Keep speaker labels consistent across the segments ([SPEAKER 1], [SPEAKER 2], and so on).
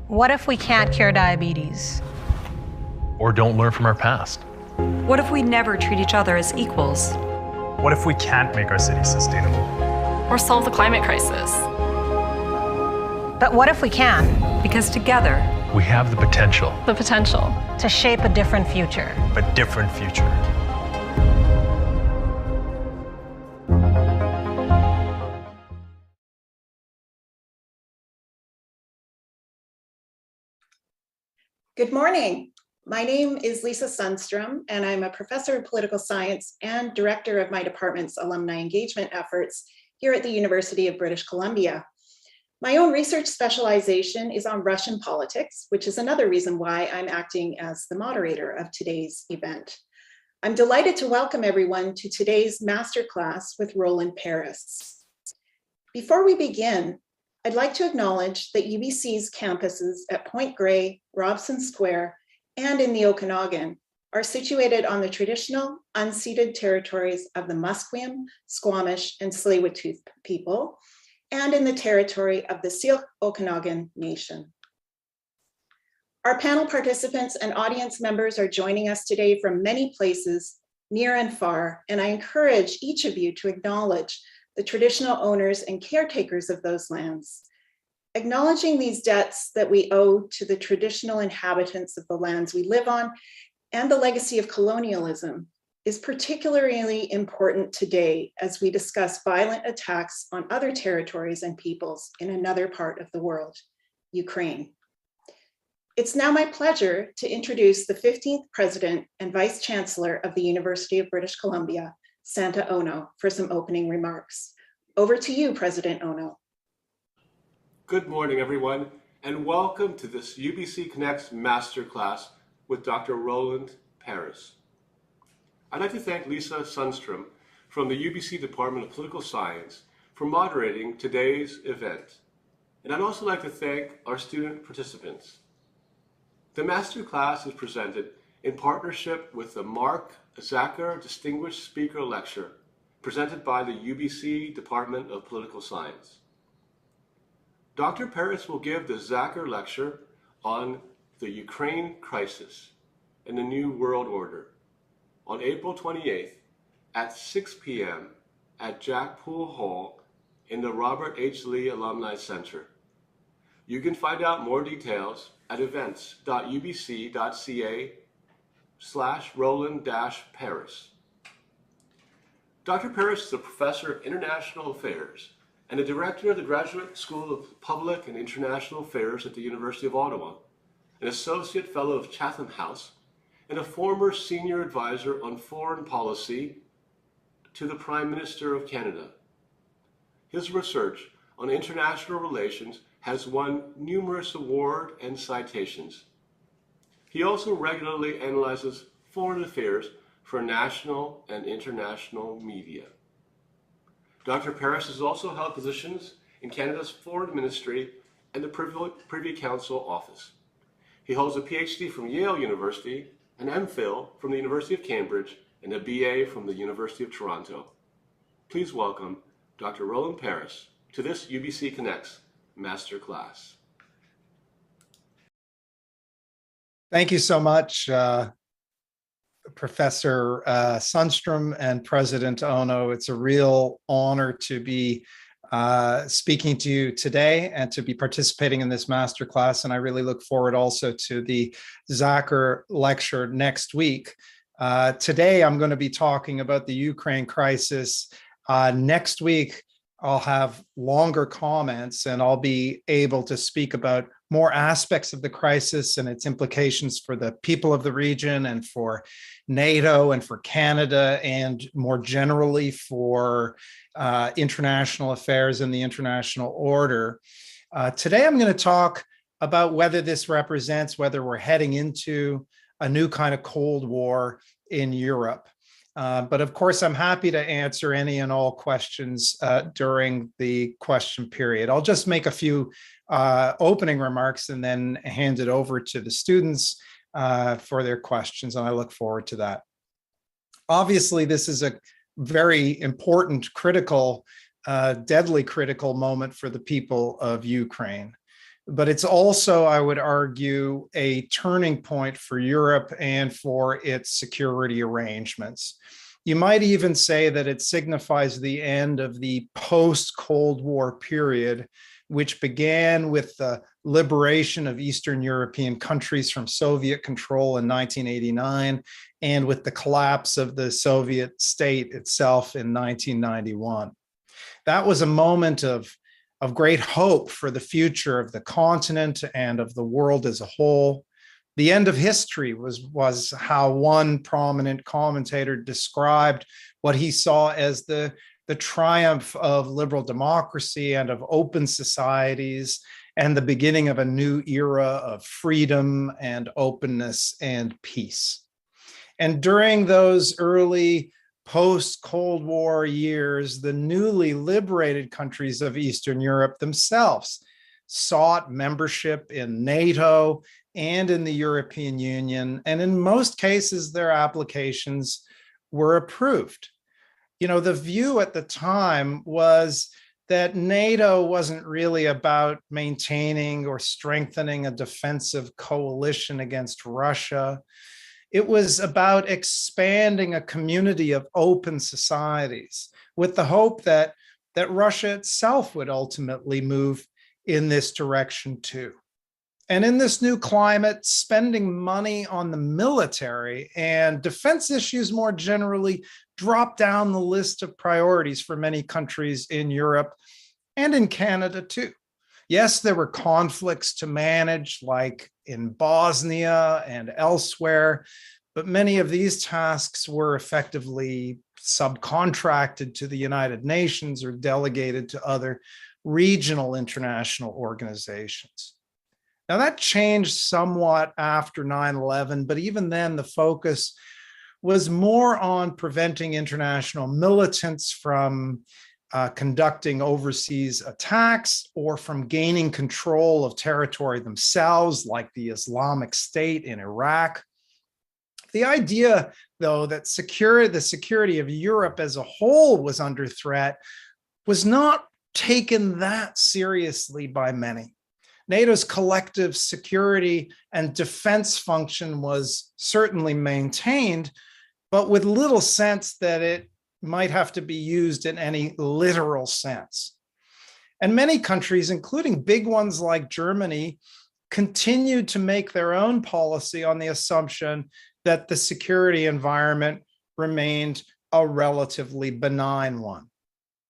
[SPEAKER 1] What if we can't cure diabetes?
[SPEAKER 2] Or don't learn from our past?
[SPEAKER 3] What if we never treat each other as equals?
[SPEAKER 4] What if we can't make our city sustainable?
[SPEAKER 5] Or solve the climate crisis?
[SPEAKER 1] But what if we can?
[SPEAKER 3] Because together,
[SPEAKER 2] We have the potential.
[SPEAKER 5] The potential.
[SPEAKER 1] To shape a different future.
[SPEAKER 4] But different future.
[SPEAKER 6] Good morning. My name is Lisa Sundstrom, and I'm a professor of political science and director of my department's alumni engagement efforts here at the University of British Columbia. My own research specialization is on Russian politics, which is another reason why I'm acting as the moderator of today's event. I'm delighted to welcome everyone to today's masterclass with Roland Paris. Before we begin, I'd like to acknowledge that UBC's campuses at Point Grey, Robson Square, and in the Okanagan are situated on the traditional unceded territories of the Musqueam, Squamish, and Tsleil-Waututh people, and in the territory of the Syilx Okanagan Nation. Our panel participants and audience members are joining us today from many places, near and far, and I encourage each of you to acknowledge the traditional owners and caretakers of those lands. Acknowledging these debts that we owe to the traditional inhabitants of the lands we live on and the legacy of colonialism is particularly important today as we discuss violent attacks on other territories and peoples in another part of the world, Ukraine. It's now my pleasure to introduce the 15th President and Vice Chancellor of the University of British Columbia, Santa Ono, for some opening remarks. Over to you, President Ono.
[SPEAKER 7] Good morning, everyone, and welcome to this UBC Connects Masterclass with Dr. Roland Paris. I'd like to thank Lisa Sundstrom from the UBC Department of Political Science for moderating today's event. And I'd also like to thank our student participants. The Masterclass is presented in partnership with the Mark Zacher Distinguished Speaker Lecture presented by the UBC Department of Political Science. Dr. Paris will give the Zacher Lecture on the Ukraine crisis and the New World Order on April 28th at 6 p.m. at Jack Poole Hall in the Robert H. Lee Alumni Center. You can find out more details at events.ubc.ca/Roland-Paris. Dr. Paris is a professor of international affairs and the director of the Graduate School of Public and International Affairs at the University of Ottawa, an associate fellow of Chatham House, and a former senior advisor on foreign policy to the Prime Minister of Canada. His research on international relations has won numerous awards and citations. He also regularly analyzes foreign affairs for national and international media. Dr. Paris has also held positions in Canada's Foreign Ministry and the Privy Council Office. He holds a PhD from Yale University, an MPhil from the University of Cambridge, and a BA from the University of Toronto. Please welcome Dr. Roland Paris to this UBC Connects Masterclass.
[SPEAKER 8] Thank you so much, Professor Sundstrom and President Ono. It's a real honor to be speaking to you today and to be participating in this masterclass. And I really look forward also to the Zacher lecture next week. Today, I'm going to be talking about the Ukraine crisis. Next week, I'll have longer comments and I'll be able to speak about more aspects of the crisis and its implications for the people of the region and for NATO and for Canada and more generally for international affairs and the international order. Today, I'm going to talk about whether this represents whether we're heading into a new kind of Cold War in Europe. But of course, I'm happy to answer any and all questions during the question period. I'll just make a few opening remarks and then hand it over to the students for their questions, and I look forward to that. Obviously, this is a very important, critical, deadly critical moment for the people of Ukraine. but it's also, I would argue, a turning point for Europe and for its security arrangements. You might even say that it signifies the end of the post-Cold War period, which began with the liberation of Eastern European countries from Soviet control in 1989, and with the collapse of the Soviet state itself in 1991. That was a moment of great hope for the future of the continent and of the world as a whole. The end of history was how one prominent commentator described what he saw as the triumph of liberal democracy and of open societies, and the beginning of a new era of freedom and openness and peace. And during those early post-Cold War years, the newly liberated countries of Eastern Europe themselves sought membership in NATO and in the European Union, and in most cases, their applications were approved. You know, the view at the time was that NATO wasn't really about maintaining or strengthening a defensive coalition against Russia. It was about expanding a community of open societies with the hope that Russia itself would ultimately move in this direction too. And in this new climate, spending money on the military and defense issues more generally dropped down the list of priorities for many countries in Europe and in Canada too. Yes, there were conflicts to manage, like in Bosnia and elsewhere, but many of these tasks were effectively subcontracted to the United Nations or delegated to other regional international organizations. Now, that changed somewhat after 9/11, but even then the focus was more on preventing international militants from conducting overseas attacks or from gaining control of territory themselves, like the Islamic State in Iraq. The idea, though, that the security of Europe as a whole was under threat was not taken that seriously by many. NATO's collective security and defense function was certainly maintained, but with little sense that it might have to be used in any literal sense. And many countries, including big ones like Germany, continued to make their own policy on the assumption that the security environment remained a relatively benign one.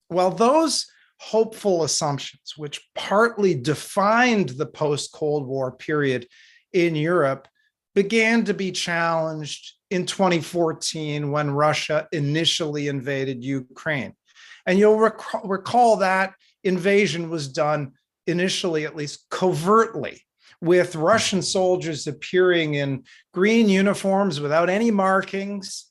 [SPEAKER 8] Well, those hopeful assumptions, which partly defined the post-Cold War period in Europe, began to be challenged in 2014 when Russia initially invaded Ukraine. And you'll recall that invasion was done initially, at least covertly, with Russian soldiers appearing in green uniforms without any markings,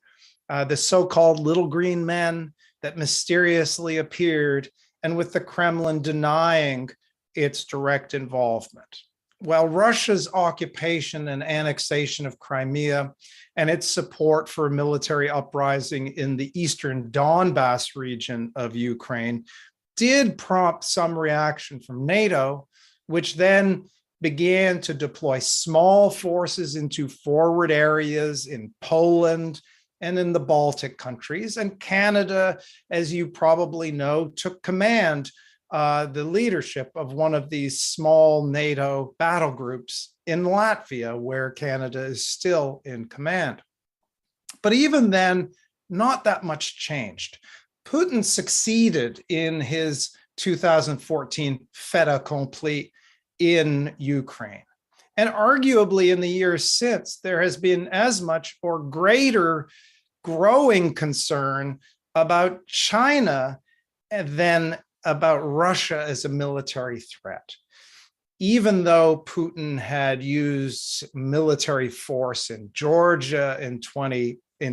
[SPEAKER 8] the so-called little green men that mysteriously appeared, and with the Kremlin denying its direct involvement. While Russia's occupation and annexation of Crimea and its support for a military uprising in the eastern Donbass region of Ukraine did prompt some reaction from NATO, which then began to deploy small forces into forward areas in Poland and in the Baltic countries. And Canada, as you probably know, took command, the leadership of one of these small NATO battle groups in Latvia, where Canada is still in command. But even then, not that much changed. Putin succeeded in his 2014 fait accompli in Ukraine. And arguably in the years since, there has been as much or greater growing concern about China than about Russia as a military threat. Even though Putin had used military force in Georgia in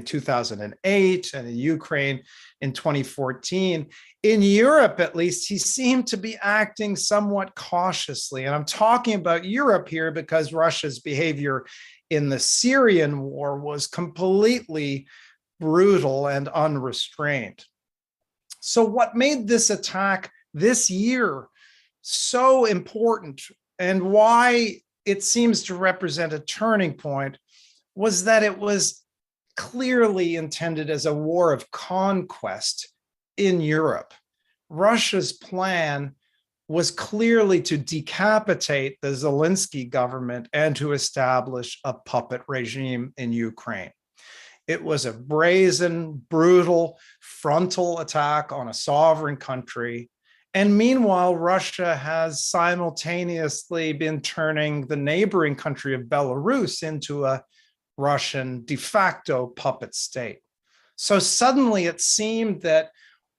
[SPEAKER 8] 2008 and in Ukraine in 2014, in Europe, at least, he seemed to be acting somewhat cautiously. And I'm talking about Europe here because Russia's behavior in the Syrian war was completely brutal and unrestrained. So what made this attack this year so important and why it seems to represent a turning point was that it was clearly intended as a war of conquest in Europe. Russia's plan was clearly to decapitate the Zelensky government and to establish a puppet regime in Ukraine. It was a brazen, brutal, frontal attack on a sovereign country. And meanwhile, Russia has simultaneously been turning the neighboring country of Belarus into a Russian de facto puppet state. So suddenly it seemed that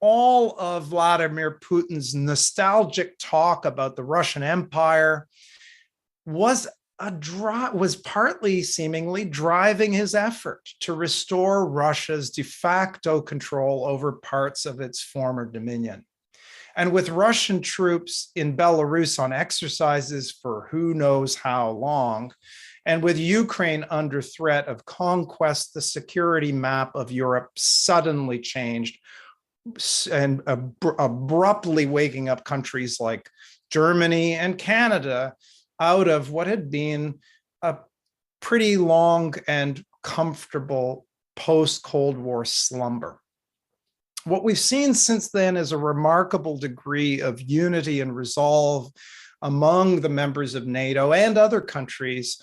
[SPEAKER 8] all of Vladimir Putin's nostalgic talk about the Russian Empire was partly seemingly driving his effort to restore Russia's de facto control over parts of its former dominion. And with Russian troops in Belarus on exercises for who knows how long, and with Ukraine under threat of conquest, the security map of Europe suddenly changed, and abruptly waking up countries like Germany and Canada out of what had been a pretty long and comfortable post-Cold War slumber. What we've seen since then is a remarkable degree of unity and resolve among the members of NATO and other countries,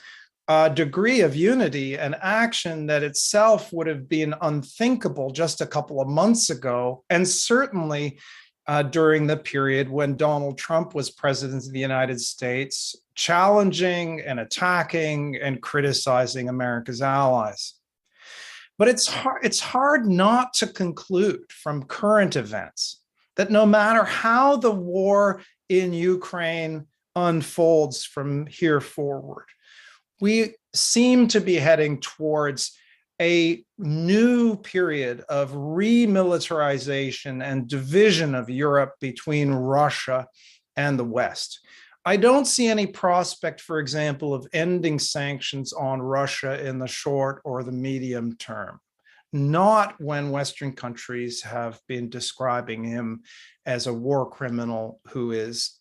[SPEAKER 8] a degree of unity and action that itself would have been unthinkable just a couple of months ago, and certainly during the period when Donald Trump was president of the United States, challenging and attacking and criticizing America's allies. But it's hard not to conclude from current events that no matter how the war in Ukraine unfolds from here forward, we seem to be heading towards a new period of remilitarization and division of Europe between Russia and the West. I don't see any prospect, for example, of ending sanctions on Russia in the short or the medium term, not when Western countries have been describing him as a war criminal who is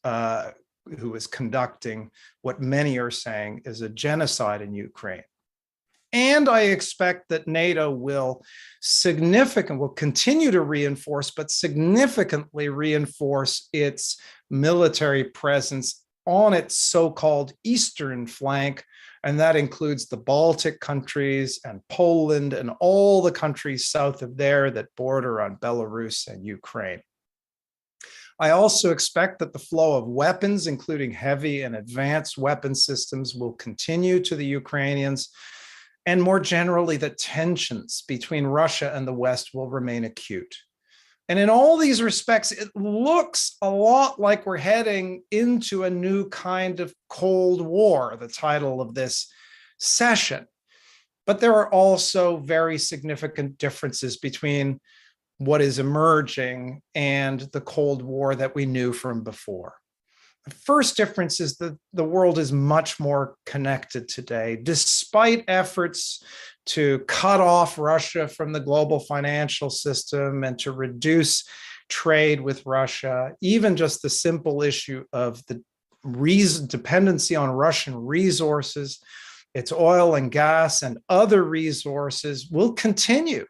[SPEAKER 8] conducting what many are saying is a genocide in Ukraine. And I expect that NATO will continue to reinforce, but significantly reinforce its military presence on its so-called eastern flank, and that includes the Baltic countries and Poland and all the countries south of there that border on Belarus and Ukraine. I also expect that the flow of weapons, including heavy and advanced weapon systems, will continue to the Ukrainians, and more generally, the tensions between Russia and the West will remain acute. And in all these respects, it looks a lot like we're heading into a new kind of Cold War, the title of this session. But there are also very significant differences between what is emerging and the Cold War that we knew from before. The first difference is that the world is much more connected today, despite efforts to cut off Russia from the global financial system and to reduce trade with Russia. Even just the simple issue of the dependency on Russian resources, its oil and gas and other resources, will continue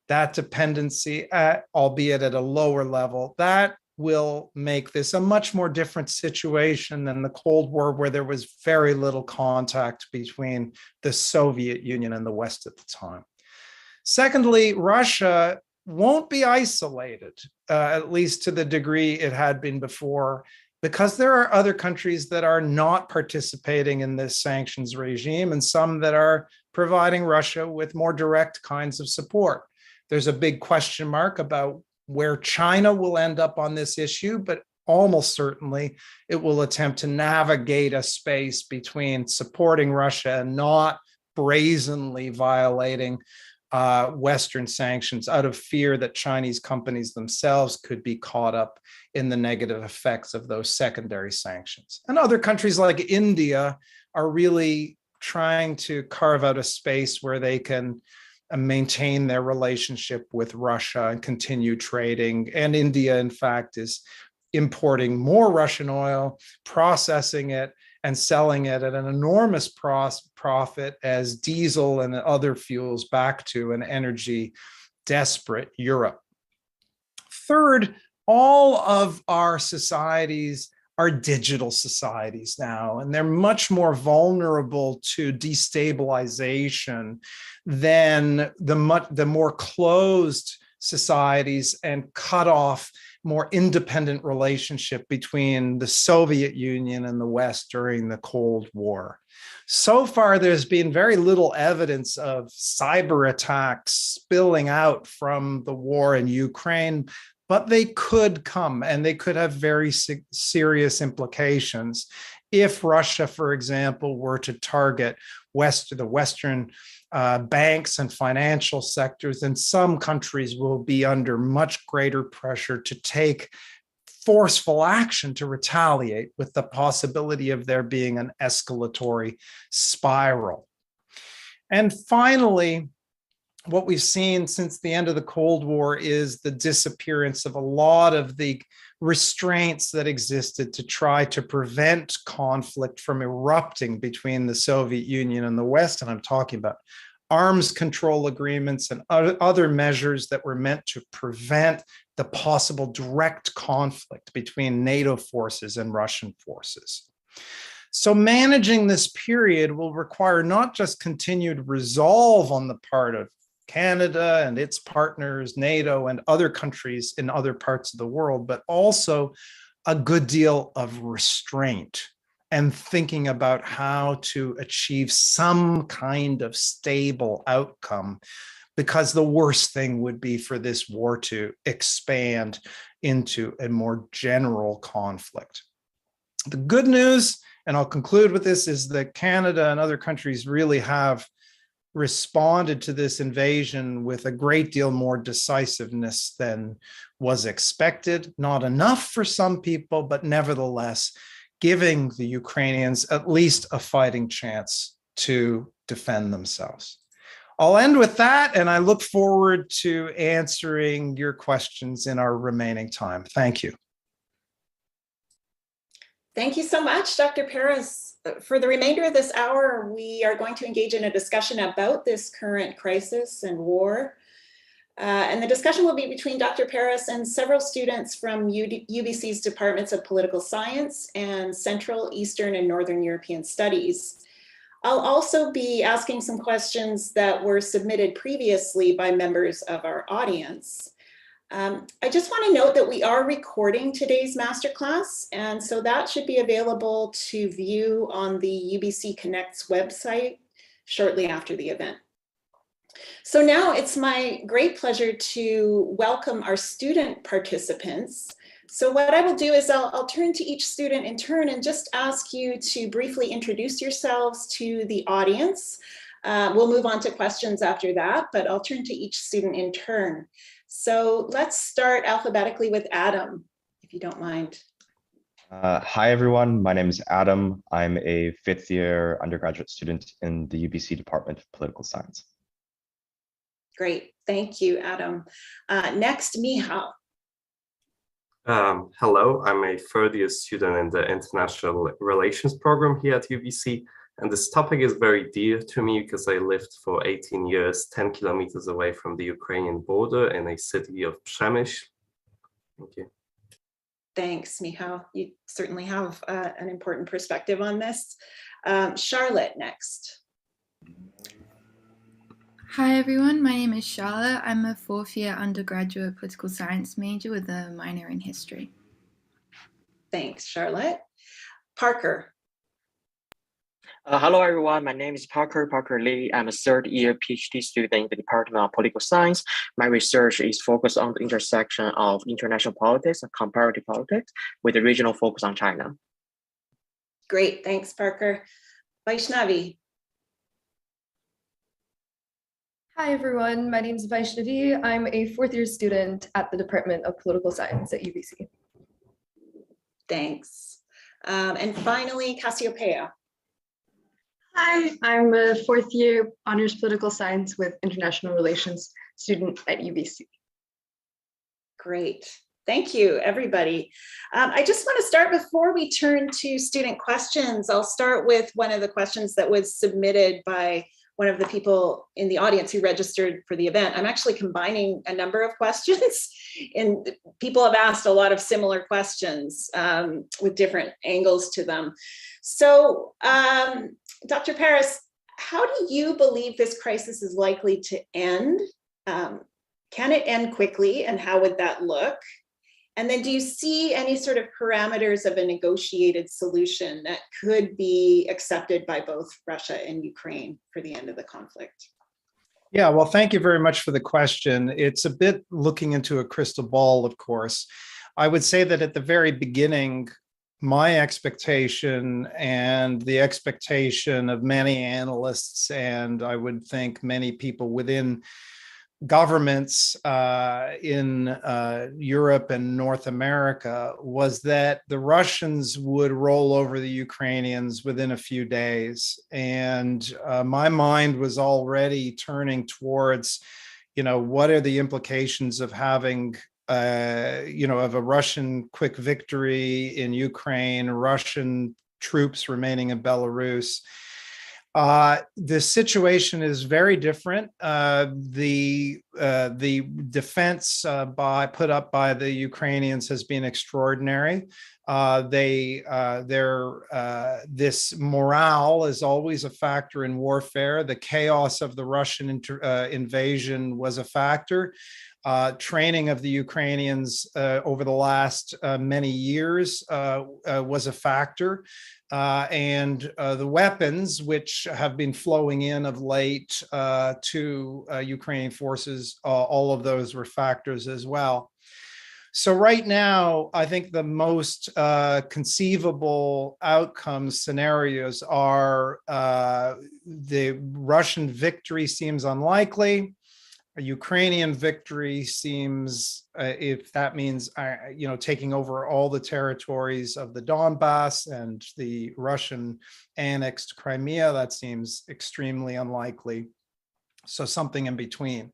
[SPEAKER 8] that dependency, albeit at a lower level. That will make this a much more different situation than the Cold War, where there was very little contact between the Soviet Union and the West at the time. Secondly, Russia won't be isolated, at least to the degree it had been before, because there are other countries that are not participating in this sanctions regime and some that are providing Russia with more direct kinds of support. There's a big question mark about where China will end up on this issue, but almost certainly it will attempt to navigate a space between supporting Russia and not brazenly violating Western sanctions out of fear that Chinese companies themselves could be caught up in the negative effects of those secondary sanctions. And other countries like India are really trying to carve out a space where they can maintain their relationship with Russia and continue trading. And India, in fact, is importing more Russian oil, processing it, and selling it at an enormous profit as diesel and other fuels back to an energy desperate Europe. Third, all of our societies are digital societies now, and they're much more vulnerable to destabilization than the more closed societies and cut off, more independent relationship between the Soviet Union and the West during the Cold War. So far, there's been very little evidence of cyber attacks spilling out from the war in Ukraine, but they could come, and they could have very serious implications if Russia, for example, were to target the Western banks and financial sectors. And some countries will be under much greater pressure to take forceful action to retaliate, with the possibility of there being an escalatory spiral. And finally, what we've seen since the end of the Cold War is the disappearance of a lot of the restraints that existed to try to prevent conflict from erupting between the Soviet Union and the West. And I'm talking about arms control agreements and other measures that were meant to prevent the possible direct conflict between NATO forces and Russian forces. So managing this period will require not just continued resolve on the part of Canada and its partners, NATO and other countries in other parts of the world, but also a good deal of restraint and thinking about how to achieve some kind of stable outcome, because the worst thing would be for this war to expand into a more general conflict. The good news, and I'll conclude with this, is that Canada and other countries really have responded to this invasion with a great deal more decisiveness than was expected. Not enough for some people, but nevertheless, giving the Ukrainians at least a fighting chance to defend themselves. I'll end with that, and I look forward to answering your questions in our remaining time. Thank you.
[SPEAKER 6] Thank you so much, Dr. Paris. For the remainder of this hour, we are going to engage in a discussion about this current crisis and war. And the discussion will be between Dr. Paris and several students from UBC's Departments of Political Science and Central, Eastern, and Northern European Studies. I'll also be asking some questions that were submitted previously by members of our audience. I just want to note that we are recording today's masterclass, and so that should be available to view on the UBC Connect's website shortly after the event. So now it's my great pleasure to welcome our student participants. So what I will do is I'll turn to each student in turn and just ask you to briefly introduce yourselves to the audience. We'll move on to questions after that, but I'll turn to each student in turn. So let's start alphabetically with Adam, if you don't mind.
[SPEAKER 9] Hi, everyone. My name is Adam. I'm a fifth-year undergraduate student in the UBC Department of Political Science.
[SPEAKER 6] Great. Thank you, Adam. Next, Michał.
[SPEAKER 10] Hello. I'm a third-year student in the International Relations program here at UBC. And this topic is very dear to me because I lived for 18 years, 10 kilometers away from the Ukrainian border in a city of Przemyśl. Thank you.
[SPEAKER 6] Thanks, Michał. You certainly have an important perspective on this. Charlotte, next.
[SPEAKER 11] Hi, everyone. My name is Charlotte. I'm a fourth-year undergraduate political science major with a minor in history.
[SPEAKER 6] Thanks, Charlotte. Parker.
[SPEAKER 12] Hello, everyone. My name is Parker Lee. I'm a third-year PhD student in the Department of Political Science. My research is focused on the intersection of international politics and comparative politics with a regional focus on China.
[SPEAKER 6] Great. Thanks, Parker. Vaishnavi.
[SPEAKER 13] Hi, everyone. My name is Vaishnavi. I'm a fourth-year student at the Department of Political Science at UBC.
[SPEAKER 6] Thanks. And finally, Cassiopeia.
[SPEAKER 14] Hi, I'm a fourth-year honors political science with international relations student at UBC.
[SPEAKER 6] Great. Thank you, everybody. I just want to start before we turn to student questions. I'll start with one of the questions that was submitted by one of the people in the audience who registered for the event. I'm actually combining a number of questions, and people have asked a lot of similar questions with different angles to them. So, Dr. Paris, how do you believe this crisis is likely to end? Can it end quickly, and how would that look? And then do you see any sort of parameters of a negotiated solution that could be accepted by both Russia and Ukraine for the end of the conflict?
[SPEAKER 8] Yeah, well, thank you very much for the question. It's a bit looking into a crystal ball, of course. I would say that at the very beginning, my expectation and the expectation of many analysts, and I would think many people within governments in Europe and North America, was that the Russians would roll over the Ukrainians within a few days. And my mind was already turning towards, what are the implications of having of a Russian quick victory in Ukraine, Russian troops remaining in Belarus. The situation is very different. The defense put up by the Ukrainians has been extraordinary. This morale is always a factor in warfare. The chaos of the Russian invasion was a factor. Training of the Ukrainians over the last many years was a factor. And the weapons which have been flowing in of late to Ukrainian forces, all of those were factors as well. So right now, I think the most conceivable outcome scenarios are the Russian victory seems unlikely. A Ukrainian victory seems, if that means, taking over all the territories of the Donbass and the Russian annexed Crimea, that seems extremely unlikely. So something in between.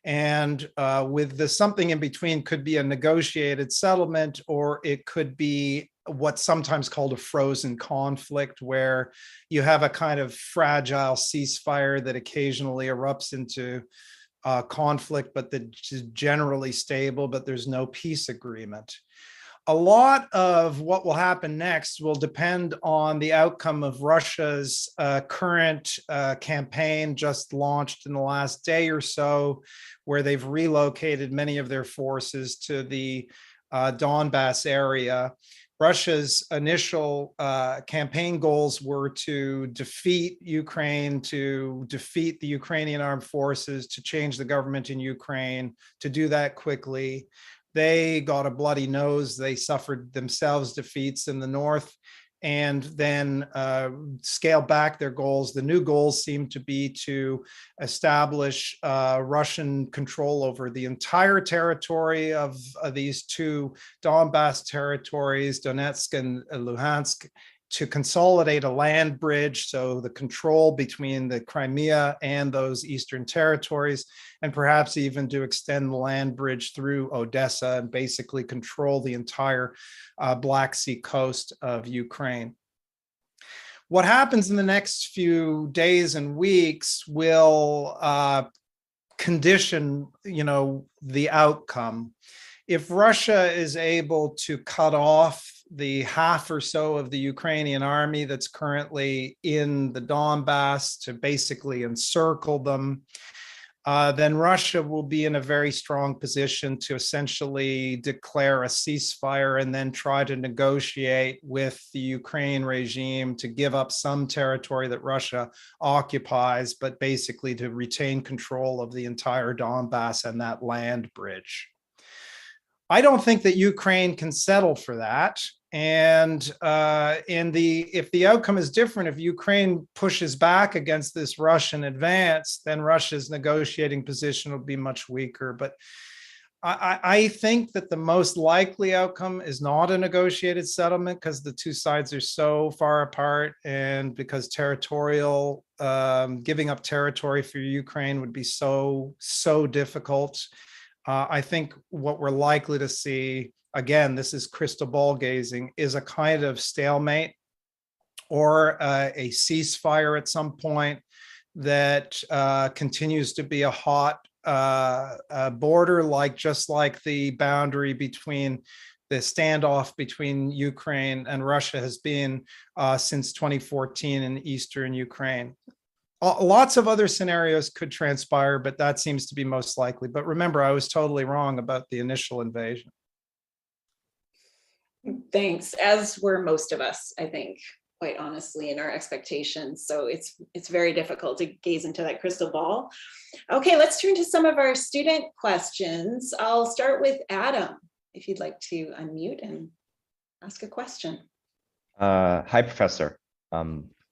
[SPEAKER 8] And with the something in between could be a negotiated settlement, or it could be what's sometimes called a frozen conflict, where you have a kind of fragile ceasefire that occasionally erupts into conflict, but that's generally stable, but there's no peace agreement. A lot of what will happen next will depend on the outcome of Russia's current campaign just launched in the last day or so, where they've relocated many of their forces to the Donbass area. Russia's initial campaign goals were to defeat Ukraine, to defeat the Ukrainian armed forces, to change the government in Ukraine, to do that quickly. They got a bloody nose. They suffered themselves defeats in the north, and then scale back their goals. The new goals seem to be to establish Russian control over the entire territory of these two Donbass territories, Donetsk and Luhansk, to consolidate a land bridge, so the control between the Crimea and those eastern territories, and perhaps even to extend the land bridge through Odessa and basically control the entire Black Sea coast of Ukraine. What happens in the next few days and weeks will condition, the outcome. If Russia is able to cut off the half or so of the Ukrainian army that's currently in the Donbass, to basically encircle them, then Russia will be in a very strong position to essentially declare a ceasefire and then try to negotiate with the Ukraine regime to give up some territory that Russia occupies, but basically to retain control of the entire Donbass and that land bridge. I don't think that Ukraine can settle for that. And if the outcome is different, if Ukraine pushes back against this Russian advance, then Russia's negotiating position will be much weaker. But I think that the most likely outcome is not a negotiated settlement, because the two sides are so far apart, and because giving up territory for Ukraine would be so difficult. I think what we're likely to see, again, this is crystal ball gazing, is a kind of stalemate or a ceasefire at some point that continues to be a hot border, just like the boundary between the standoff between Ukraine and Russia has been since 2014 in eastern Ukraine. Lots of other scenarios could transpire, but that seems to be most likely. But remember, I was totally wrong about the initial invasion.
[SPEAKER 6] Thanks, as were most of us, I think, quite honestly, in our expectations. So it's very difficult to gaze into that crystal ball. Okay, let's turn to some of our student questions. I'll start with Adam, if you'd like to unmute and ask a question.
[SPEAKER 9] Hi, Professor.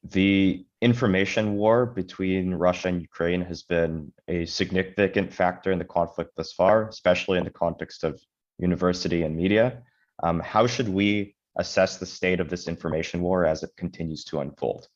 [SPEAKER 9] The information war between Russia and Ukraine has been a significant factor in the conflict thus far, especially in the context of university and media. How should we assess the state of this information war as it continues to unfold?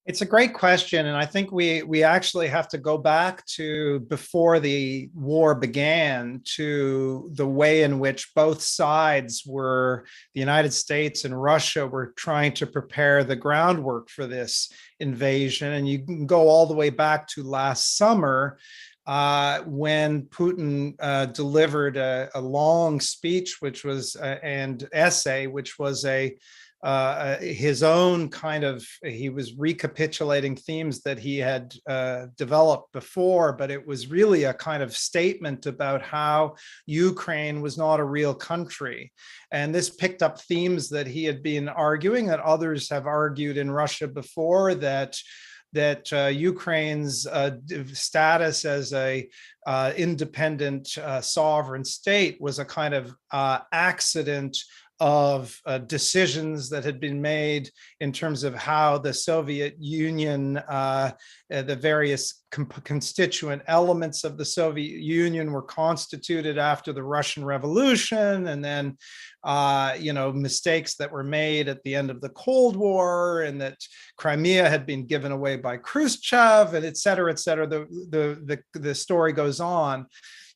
[SPEAKER 8] It's a great question. And I think we actually have to go back to before the war began, to the way in which both sides were, the United States and Russia, were trying to prepare the groundwork for this invasion. And you can go all the way back to last summer, when Putin delivered a long speech, which was and essay, which was his own kind of, he was recapitulating themes that he had developed before, but it was really a kind of statement about how Ukraine was not a real country. And this picked up themes that he had been arguing, that others have argued in Russia before, that Ukraine's status as a independent sovereign state was a kind of accident of decisions that had been made in terms of how the Soviet Union, the various constituent elements of the Soviet Union were constituted after the Russian Revolution, and then mistakes that were made at the end of the Cold War, and that Crimea had been given away by Khrushchev, and et cetera, et cetera. The story goes on.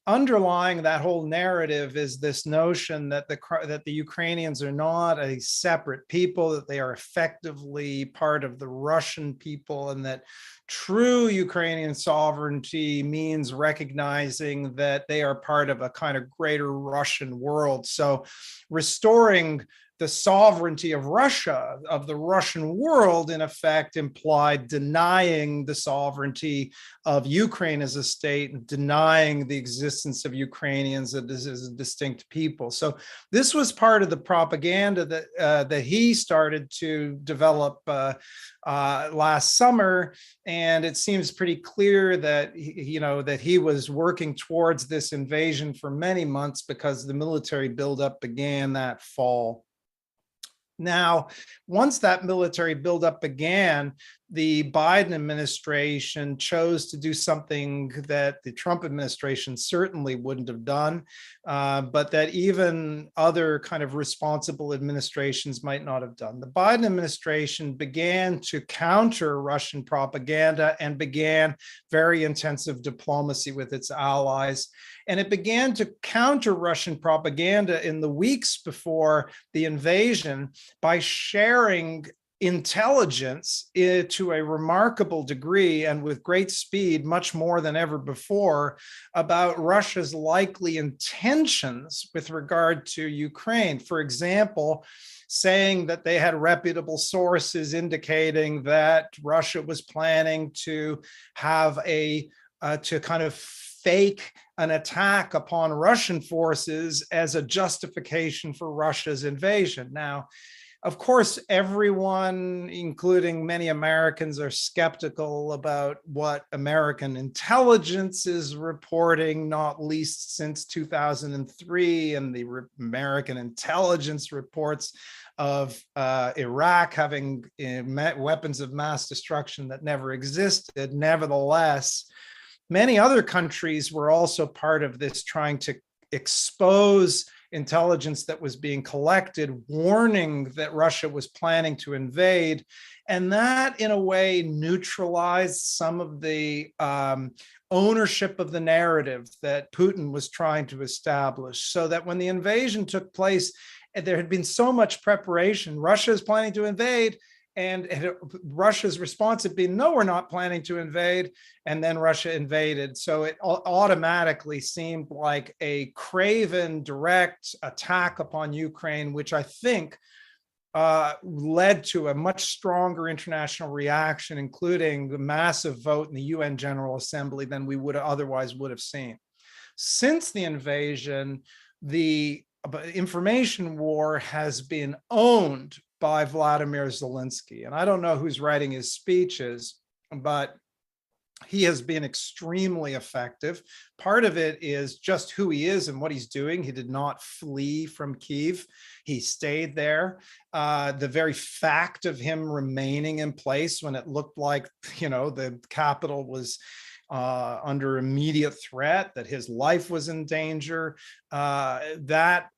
[SPEAKER 8] Underlying that whole narrative is this notion that the Ukrainians are not a separate people, that they are effectively part of the Russian people, and that true Ukrainian sovereignty means recognizing that they are part of a kind of greater Russian world. So restoring the sovereignty of Russia, of the Russian world, in effect implied denying the sovereignty of Ukraine as a state and denying the existence of Ukrainians as a distinct people. So this was part of the propaganda that he started to develop last summer, and it seems pretty clear that that he was working towards this invasion for many months, because the military buildup began that fall. Now, once that military buildup began, the Biden administration chose to do something that the Trump administration certainly wouldn't have done, but that even other kind of responsible administrations might not have done. The Biden administration began to counter Russian propaganda and began very intensive diplomacy with its allies. And it began to counter Russian propaganda in the weeks before the invasion by sharing intelligence to a remarkable degree and with great speed, much more than ever before, about Russia's likely intentions with regard to Ukraine. For example, saying that they had reputable sources indicating that Russia was planning to have to kind of fake an attack upon Russian forces as a justification for Russia's invasion. Now, of course, everyone, including many Americans, are skeptical about what American intelligence is reporting, not least since 2003 and the American intelligence reports of Iraq having weapons of mass destruction that never existed. Nevertheless, many other countries were also part of this, trying to expose intelligence that was being collected, warning that Russia was planning to invade. And that, in a way, neutralized some of the ownership of the narrative that Putin was trying to establish, so that when the invasion took place, there had been so much preparation. Russia is planning to invade, and Russia's response had been, no, we're not planning to invade. And then Russia invaded. So it automatically seemed like a craven, direct attack upon Ukraine, which I think led to a much stronger international reaction, including the massive vote in the UN General Assembly than we would otherwise would have seen. Since the invasion, the information war has been owned by Vladimir Zelensky. And I don't know who's writing his speeches, but he has been extremely effective. Part of it is just who he is and what he's doing. He did not flee from Kyiv. He stayed there. The very fact of him remaining in place when it looked like, the capital was under immediate threat, that his life was in danger, that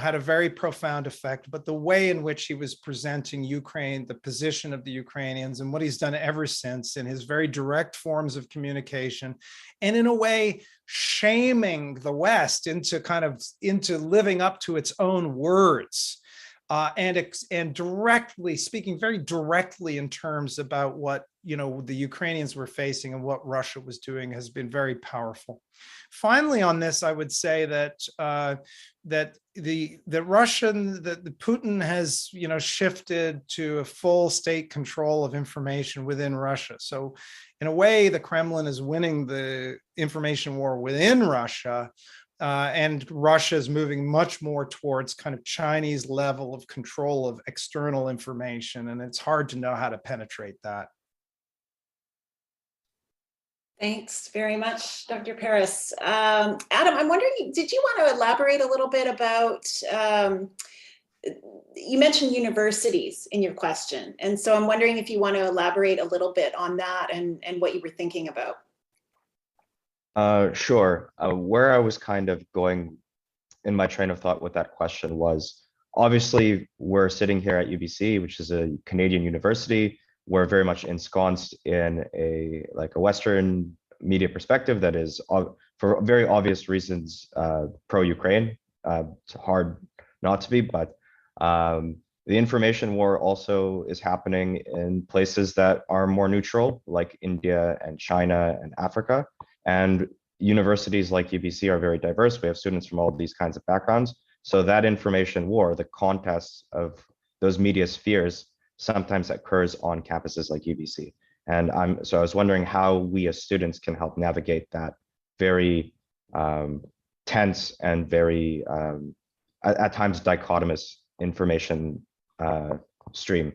[SPEAKER 8] had a very profound effect. But the way in which he was presenting Ukraine, the position of the Ukrainians, and what he's done ever since in his very direct forms of communication, and in a way shaming the West into living up to its own words, and directly speaking very directly in terms about what the Ukrainians were facing and what Russia was doing, has been very powerful. Finally, on this, I would say that Putin has shifted to a full state control of information within Russia. So in a way, the Kremlin is winning the information war within Russia, and Russia is moving much more towards kind of Chinese level of control of external information, and it's hard to know how to penetrate that.
[SPEAKER 6] Thanks very much, Dr. Paris. Adam, I'm wondering, did you want to elaborate a little bit about, you mentioned universities in your question, and so I'm wondering if you want to elaborate a little bit on that and what you were thinking about.
[SPEAKER 9] Sure. Where I was kind of going in my train of thought with that question was, obviously, we're sitting here at UBC, which is a Canadian university. We're very much ensconced in a Western media perspective that is, for very obvious reasons, pro-Ukraine. It's hard not to be, but the information war also is happening in places that are more neutral, like India and China and Africa. And universities like UBC are very diverse. We have students from all of these kinds of backgrounds. So that information war, the contests of those media spheres, sometimes occurs on campuses like UBC. And so I was wondering how we as students can help navigate that very tense and very, at times, dichotomous information stream.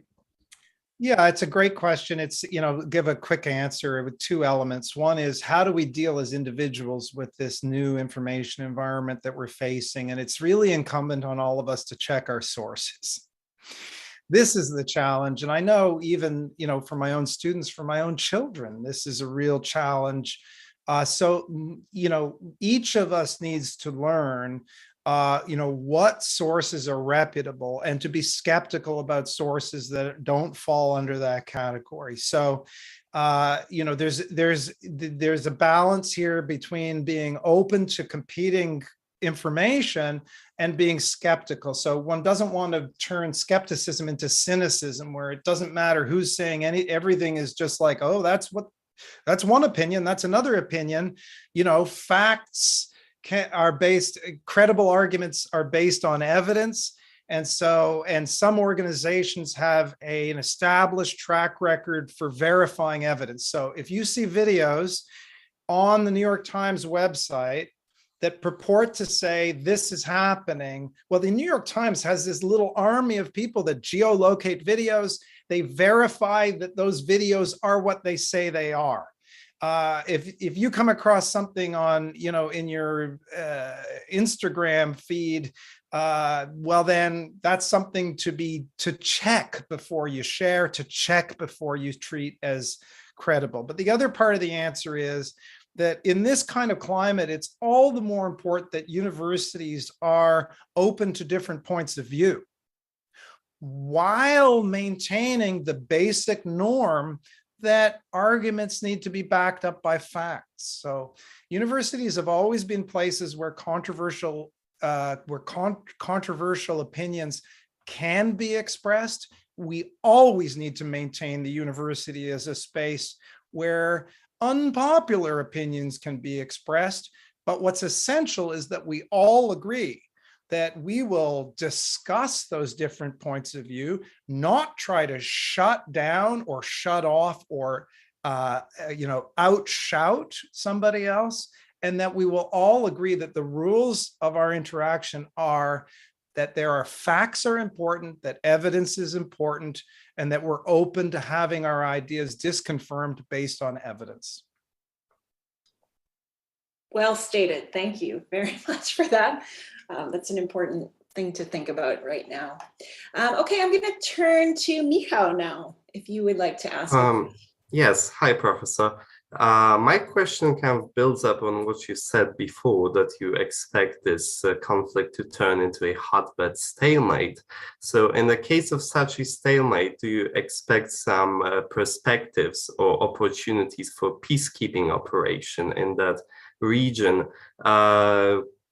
[SPEAKER 8] Yeah, it's a great question. It's, give a quick answer with two elements. One is, how do we deal as individuals with this new information environment that we're facing? And it's really incumbent on all of us to check our sources. This is the challenge. And I know even, for my own students, for my own children, this is a real challenge. So, each of us needs to learn, what sources are reputable, and to be skeptical about sources that don't fall under that category. So, there's a balance here between being open to competing information and being skeptical. So one doesn't want to turn skepticism into cynicism, where it doesn't matter who's saying everything is just like, oh, that's one opinion, that's another opinion. Facts are based, credible arguments are based on evidence. And some organizations have an established track record for verifying evidence. So if you see videos on the New York Times website that purport to say this is happening, well, the New York Times has this little army of people that geolocate videos. They verify that those videos are what they say they are. If you come across something on, in your Instagram feed, well, then that's something to check before you share, to check before you treat as credible. But the other part of the answer is that in this kind of climate, it's all the more important that universities are open to different points of view, while maintaining the basic norm that arguments need to be backed up by facts. So universities have always been places where controversial opinions can be expressed. We always need to maintain the university as a space where unpopular opinions can be expressed. But what's essential is that we all agree that we will discuss those different points of view, not try to shut down or shut off or outshout somebody else, and that we will all agree that the rules of our interaction are that facts are important, that evidence is important, and that we're open to having our ideas disconfirmed based on evidence.
[SPEAKER 6] Well stated. Thank you very much for that. That's an important thing to think about right now. Okay, I'm going to turn to Michał now, if you would like to ask.
[SPEAKER 10] Yes, hi, Professor. My question kind of builds up on what you said before, that you expect this conflict to turn into a hotbed stalemate. So in the case of such a stalemate, do you expect some perspectives or opportunities for peacekeeping operation in that region?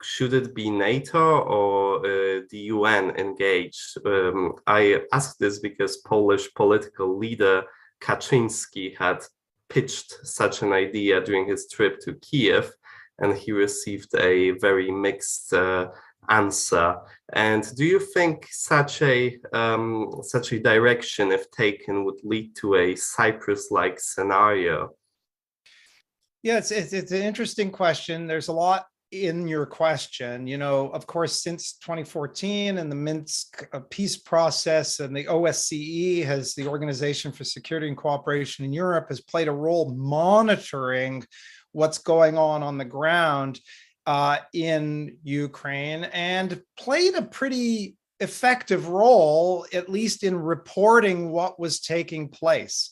[SPEAKER 10] Should it be NATO or the UN engaged? I ask this because Polish political leader Kaczynski had pitched such an idea during his trip to Kiev, and he received a very mixed answer. And do you think such a direction, if taken, would lead to a Cyprus-like scenario?
[SPEAKER 8] Yeah, it's an interesting question. There's a lot in your question. Of course, since 2014 and the Minsk peace process, and the OSCE, has the Organization for Security and Cooperation in Europe, has played a role monitoring what's going on the ground in Ukraine, and played a pretty effective role, at least in reporting what was taking place.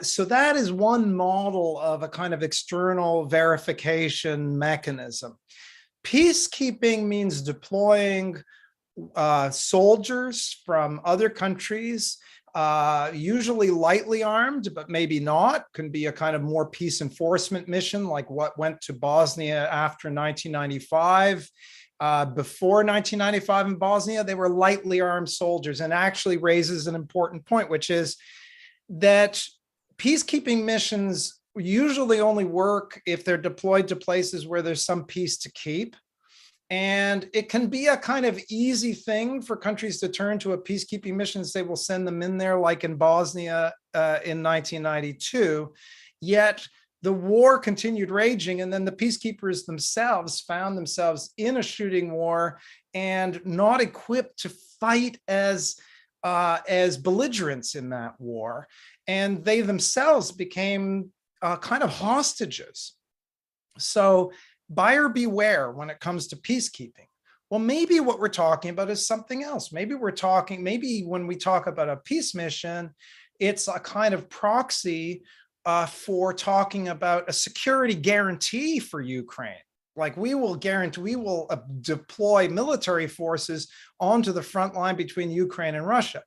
[SPEAKER 8] So that is one model of a kind of external verification mechanism. Peacekeeping means deploying soldiers from other countries, usually lightly armed, but maybe not. Can be a kind of more peace enforcement mission, like what went to Bosnia after 1995. Before 1995 in Bosnia, they were lightly armed soldiers, and actually raises an important point, which is that peacekeeping missions usually only work if they're deployed to places where there's some peace to keep. And it can be a kind of easy thing for countries to turn to a peacekeeping mission and say, we'll send them in there, like in Bosnia in 1992. Yet the war continued raging, and then the peacekeepers themselves found themselves in a shooting war and not equipped to fight as belligerents in that war. And they themselves became kind of hostages. So buyer beware when it comes to peacekeeping. Well, maybe what we're talking about is something else. Maybe when we talk about a peace mission, it's a kind of proxy for talking about a security guarantee for Ukraine. Like we will deploy military forces onto the front line between Ukraine and Russia.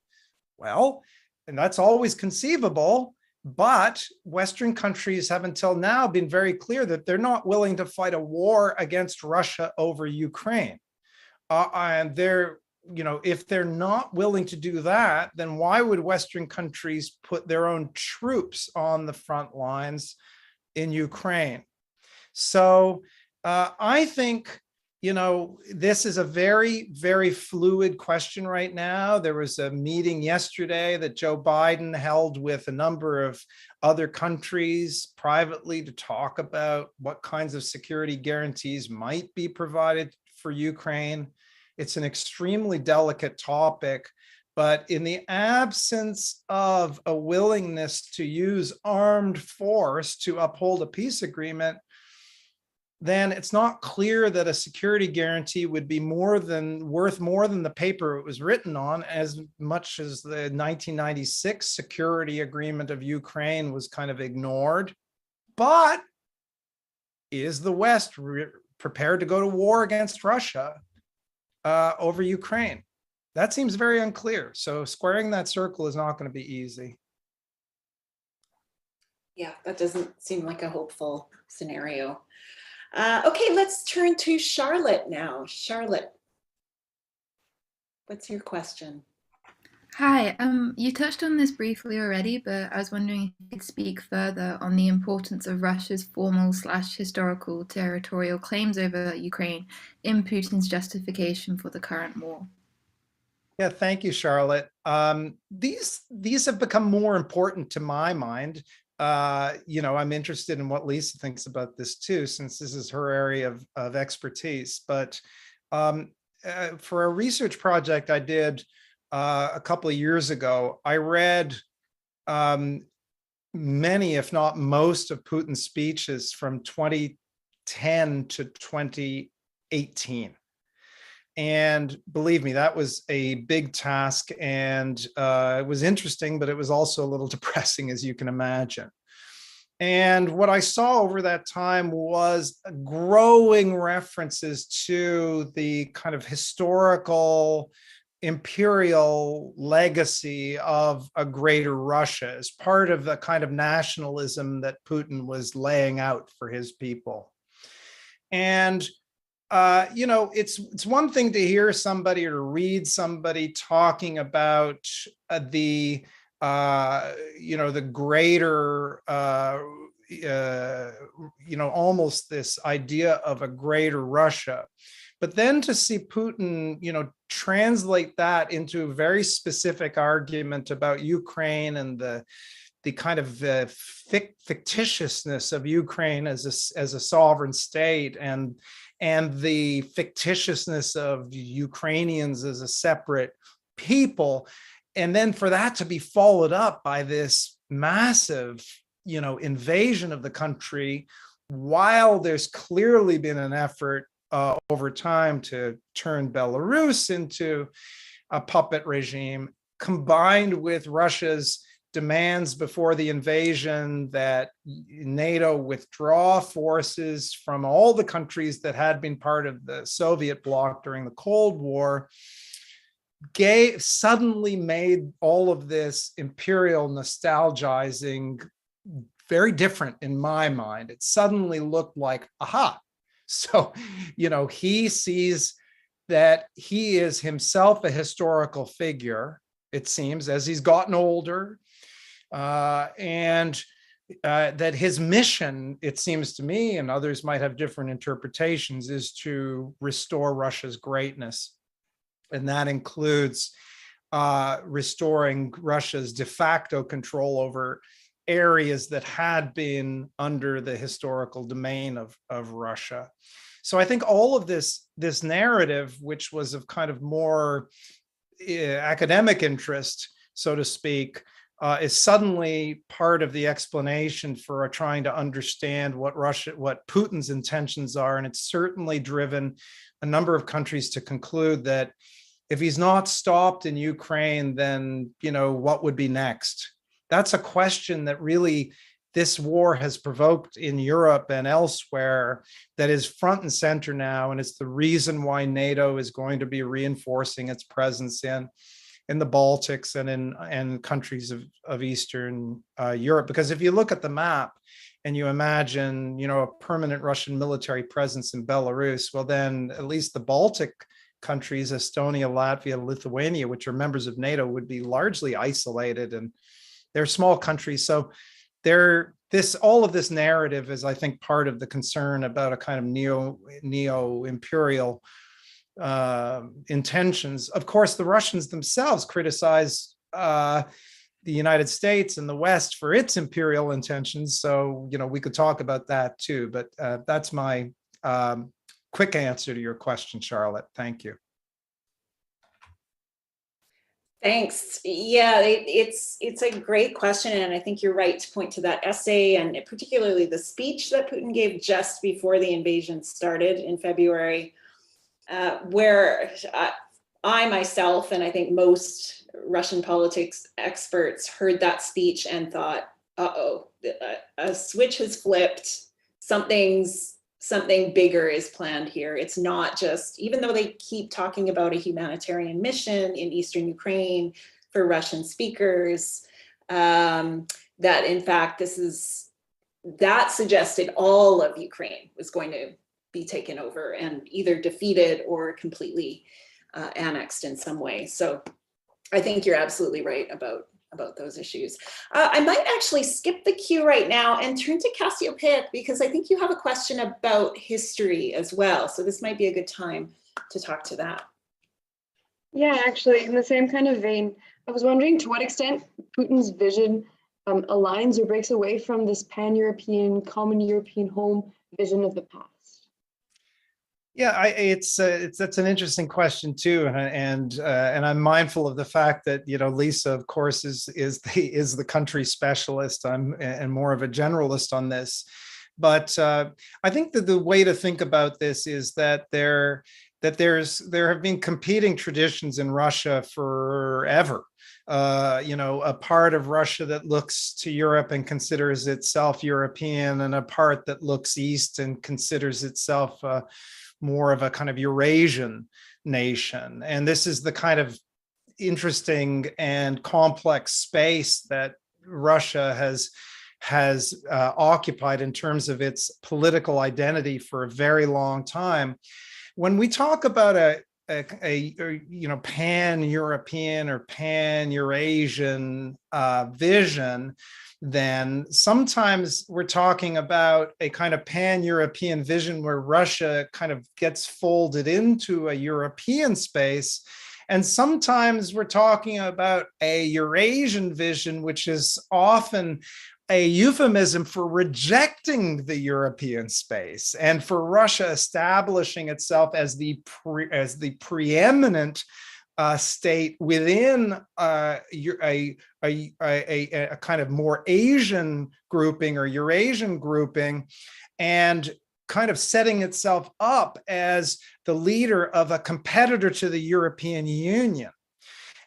[SPEAKER 8] Well, and that's always conceivable, but Western countries have until now been very clear that they're not willing to fight a war against Russia over Ukraine. And if they're not willing to do that, then why would Western countries put their own troops on the front lines in Ukraine? So I think, this is a very, very fluid question right now. There was a meeting yesterday that Joe Biden held with a number of other countries privately to talk about what kinds of security guarantees might be provided for Ukraine. It's an extremely delicate topic, but in the absence of a willingness to use armed force to uphold a peace agreement, then it's not clear that a security guarantee would be worth more than the paper it was written on, as much as the 1996 security agreement of Ukraine was kind of ignored. But is the West prepared to go to war against Russia over Ukraine? That seems very unclear. So squaring that circle is not going to be easy.
[SPEAKER 6] Yeah, that doesn't seem like a hopeful scenario. Okay, let's turn to Charlotte now. Charlotte, what's your question?
[SPEAKER 11] Hi, you touched on this briefly already, but I was wondering if you could speak further on the importance of Russia's formal/historical territorial claims over Ukraine in Putin's justification for the current war.
[SPEAKER 8] Yeah, thank you, Charlotte. These have become more important to my mind. I'm interested in what Lisa thinks about this too, since this is her area of expertise. But for a research project I did a couple of years ago, I read many, if not most, of Putin's speeches from 2010 to 2018. And believe me, that was a big task, and it was interesting, but it was also a little depressing, as you can imagine. And what I saw over that time was growing references to the kind of historical imperial legacy of a greater Russia as part of the kind of nationalism that Putin was laying out for his people. And it's one thing to hear somebody or read somebody talking about the greater, almost this idea of a greater Russia. But then to see Putin, translate that into a very specific argument about Ukraine and the kind of fictitiousness of Ukraine as a sovereign state, and the fictitiousness of Ukrainians as a separate people. And then for that to be followed up by this massive, invasion of the country, while there's clearly been an effort over time to turn Belarus into a puppet regime, combined with Russia's demands before the invasion that NATO withdraw forces from all the countries that had been part of the Soviet bloc during the Cold War, suddenly made all of this imperial nostalgizing very different in my mind. It suddenly looked like, aha. So, he sees that he is himself a historical figure, it seems, as he's gotten older. And that his mission, it seems to me, and others might have different interpretations, is to restore Russia's greatness. And that includes restoring Russia's de facto control over areas that had been under the historical domain of Russia. So I think all of this narrative, which was of kind of more academic interest, so to speak, is suddenly part of the explanation for trying to understand what Putin's intentions are. And it's certainly driven a number of countries to conclude that if he's not stopped in Ukraine, then, what would be next? That's a question that really this war has provoked in Europe and elsewhere, that is front and center now. And it's the reason why NATO is going to be reinforcing its presence in the Baltics and in countries of Eastern Europe. Because if you look at the map and you imagine, a permanent Russian military presence in Belarus, well, then at least the Baltic countries, Estonia, Latvia, Lithuania, which are members of NATO, would be largely isolated, and they're small countries. So all of this narrative is, I think, part of the concern about a kind of neo-imperial intentions. Of course, the Russians themselves criticize the United States and the West for its imperial intentions. So, we could talk about that too, but that's my quick answer to your question, Charlotte. Thank you.
[SPEAKER 6] Thanks. Yeah, it's a great question. And I think you're right to point to that essay, and particularly the speech that Putin gave just before the invasion started in February, where I myself, and I think most Russian politics experts, heard that speech and thought, uh-oh, a switch has flipped. Something's something bigger is planned here. It's not just, even though they keep talking about a humanitarian mission in Eastern Ukraine for Russian speakers, that in fact, that suggested all of Ukraine was going to be taken over and either defeated or completely annexed in some way. So I think you're absolutely right about those issues. I might actually skip the queue right now and turn to Cassiopeia, because I think you have a question about history as well. So this might be a good time to talk to that.
[SPEAKER 14] Yeah, actually, in the same kind of vein, I was wondering to what extent Putin's vision aligns or breaks away from this pan-European, common European home vision of the past.
[SPEAKER 8] Yeah, that's an interesting question too, and I'm mindful of the fact that Lisa, of course, is the country specialist. I'm more of a generalist on this, but I think that the way to think about this is that there have been competing traditions in Russia forever. A part of Russia that looks to Europe and considers itself European, and a part that looks east and considers itself more of a kind of Eurasian nation. And this is the kind of interesting and complex space that Russia has occupied in terms of its political identity for a very long time. When we talk about a pan-European or pan-Eurasian vision, then sometimes we're talking about a kind of pan-European vision where Russia kind of gets folded into a European space. And sometimes we're talking about a Eurasian vision, which is often a euphemism for rejecting the European space and for Russia establishing itself as the preeminent state within a kind of more Asian grouping or Eurasian grouping, and kind of setting itself up as the leader of a competitor to the European Union.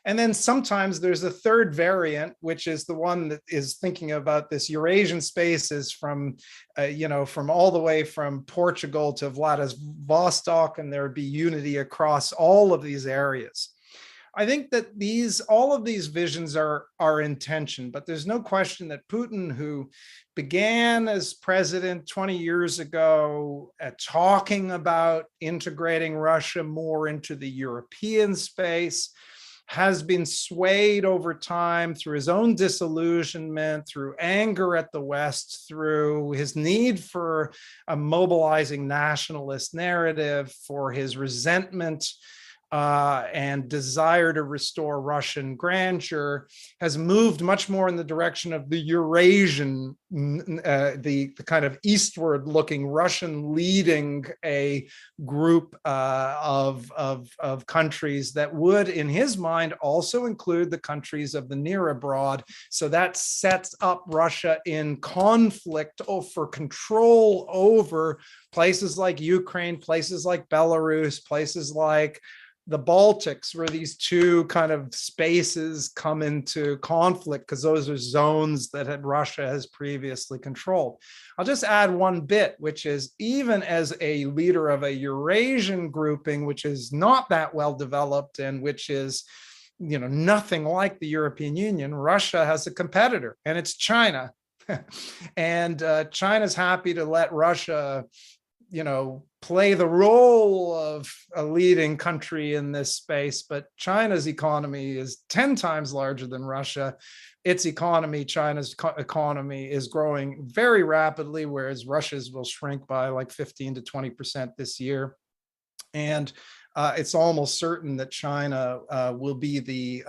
[SPEAKER 8] And then sometimes there's a third variant, which is the one that is thinking about this Eurasian spaces from all the way from Portugal to Vladivostok, and there would be unity across all of these areas. I think that all of these visions are in tension, but there's no question that Putin, who began as president 20 years ago talking about integrating Russia more into the European space, has been swayed over time through his own disillusionment, through anger at the West, through his need for a mobilizing nationalist narrative, for his resentment and desire to restore Russian grandeur, has moved much more in the direction of the Eurasian, the kind of eastward-looking Russian leading a group of countries that would, in his mind, also include the countries of the near abroad. So that sets up Russia in conflict for control over places like Ukraine, places like Belarus, places like the Baltics, where these two kind of spaces come into conflict, because those are zones that Russia has previously controlled. I'll just add one bit, which is, even as a leader of a Eurasian grouping, which is not that well developed and which is nothing like the European Union, Russia has a competitor, and it's China. And China's happy to let Russia play the role of a leading country in this space, but China's economy is 10 times larger than Russia. Its economy, China's economy, is growing very rapidly, whereas Russia's will shrink by like 15 to 20% this year. And it's almost certain that China will be the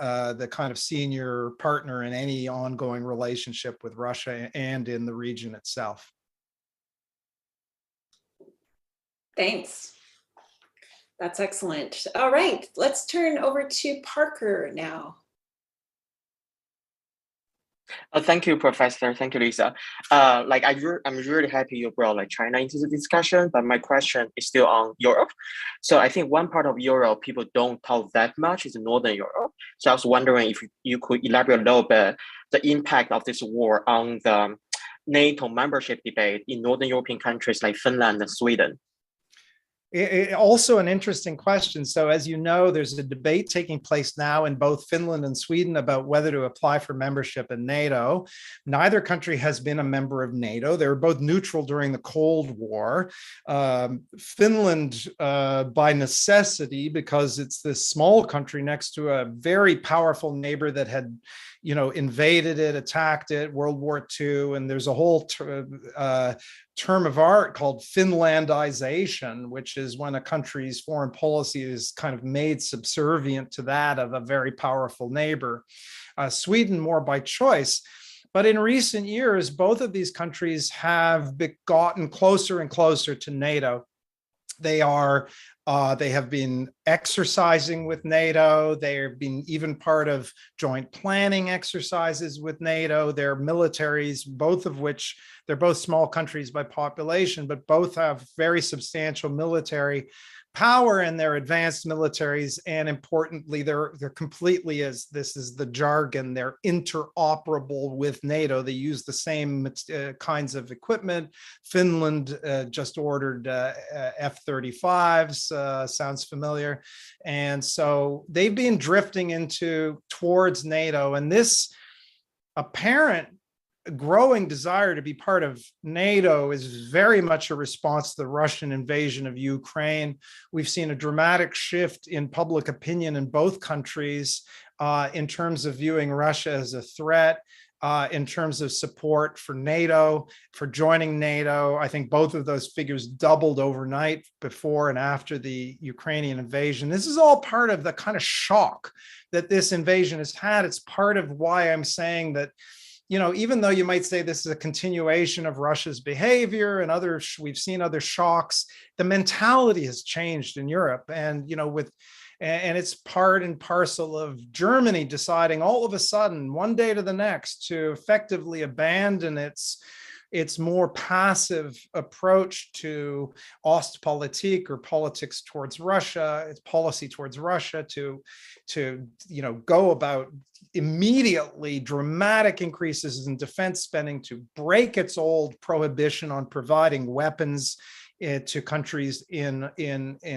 [SPEAKER 8] kind of senior partner in any ongoing relationship with Russia and in the region itself.
[SPEAKER 6] Thanks. That's excellent. All right, let's turn over to Parker now.
[SPEAKER 12] Thank you, Professor. Thank you, Lisa. I'm really happy you brought China into the discussion, but my question is still on Europe. So I think one part of Europe people don't talk that much is Northern Europe. So I was wondering if you could elaborate a little bit the impact of this war on the NATO membership debate in Northern European countries like Finland and Sweden?
[SPEAKER 8] Also an interesting question. So as you know, there's a debate taking place now in both Finland and Sweden about whether to apply for membership in NATO. Neither country has been a member of NATO. They were both neutral during the Cold War. Finland, by necessity, because it's this small country next to a very powerful neighbor that had, invaded it, attacked it, World War II, and there's a whole term of art called Finlandization, which is when a country's foreign policy is kind of made subservient to that of a very powerful neighbor. Sweden more by choice. But in recent years, both of these countries have gotten closer and closer to NATO. They have been exercising with NATO. They've been even part of joint planning exercises with NATO. Their militaries, both of which, they're both small countries by population, but both have very substantial military power in their advanced militaries. And importantly, they're completely, as this is the jargon, they're interoperable with NATO. They use the same kinds of equipment. Finland just ordered F-35s, sounds familiar. And so they've been drifting towards NATO. And this apparent growing desire to be part of NATO is very much a response to the Russian invasion of Ukraine. We've seen a dramatic shift in public opinion in both countries in terms of viewing Russia as a threat, in terms of support for NATO, for joining NATO. I think both of those figures doubled overnight before and after the Ukrainian invasion. This is all part of the kind of shock that this invasion has had. It's part of why I'm saying that, even though you might say this is a continuation of Russia's behavior and we've seen other shocks, the mentality has changed in Europe. And, and it's part and parcel of Germany deciding all of a sudden, one day to the next, to effectively abandon its more passive approach to Ostpolitik, or politics towards Russia, its policy towards Russia, to go about immediately dramatic increases in defense spending, to break its old prohibition on providing weapons to countries in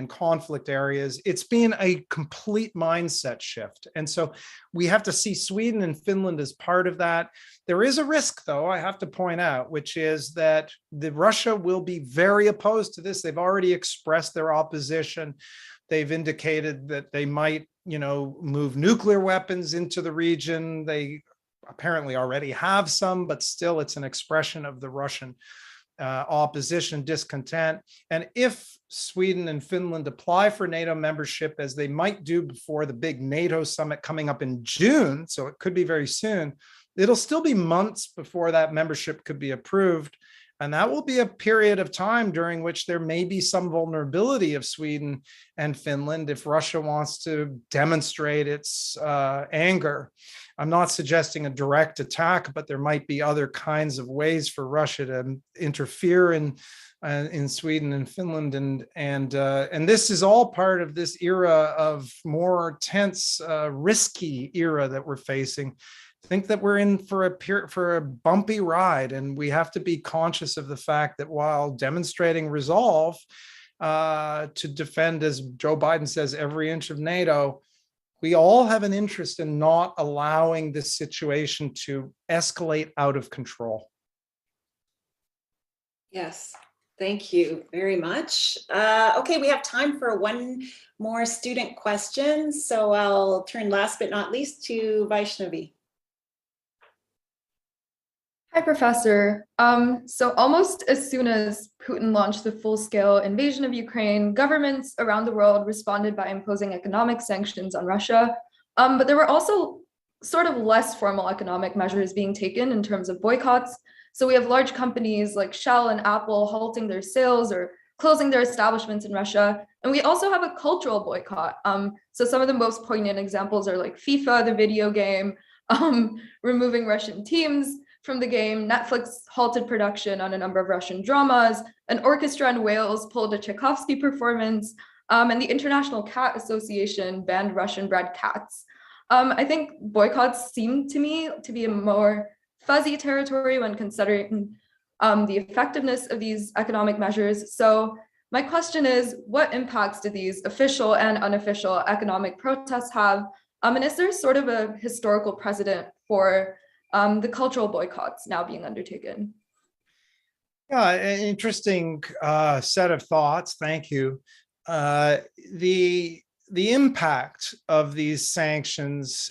[SPEAKER 8] conflict areas. It's been a complete mindset shift. And so we have to see Sweden and Finland as part of that. There is a risk, though, I have to point out, which is that Russia will be very opposed to this. They've already expressed their opposition. They've indicated that they might, move nuclear weapons into the region. They apparently already have some, but still it's an expression of the Russian opposition, discontent. And if Sweden and Finland apply for NATO membership, as they might do before the big NATO summit coming up in June, so it could be very soon, it'll still be months before that membership could be approved. And that will be a period of time during which there may be some vulnerability of Sweden and Finland if Russia wants to demonstrate its anger. I'm not suggesting a direct attack, but there might be other kinds of ways for Russia to interfere in Sweden and Finland, and this is all part of this era of more tense, risky era that we're facing. I think that we're in for a bumpy ride, and we have to be conscious of the fact that while demonstrating resolve to defend, as Joe Biden says, every inch of NATO, we all have an interest in not allowing this situation to escalate out of control.
[SPEAKER 6] Yes, thank you very much. Okay, we have time for one more student question. So I'll turn last but not least to Vaishnavi.
[SPEAKER 13] Hi, Professor. So almost as soon as Putin launched the full-scale invasion of Ukraine, governments around the world responded by imposing economic sanctions on Russia. But there were also sort of less formal economic measures being taken in terms of boycotts. So we have large companies like Shell and Apple halting their sales or closing their establishments in Russia. And we also have a cultural boycott. So some of the most poignant examples are like FIFA, the video game, removing Russian teams from the game. Netflix halted production on a number of Russian dramas. An orchestra in Wales pulled a Tchaikovsky performance, and the International Cat Association banned Russian-bred cats. I think boycotts seem to me to be a more fuzzy territory when considering the effectiveness of these economic measures. So my question is, what impacts do these official and unofficial economic protests have? And is there sort of a historical precedent for the cultural boycotts now being undertaken?
[SPEAKER 8] Yeah, an interesting set of thoughts. Thank you. The impact of these sanctions,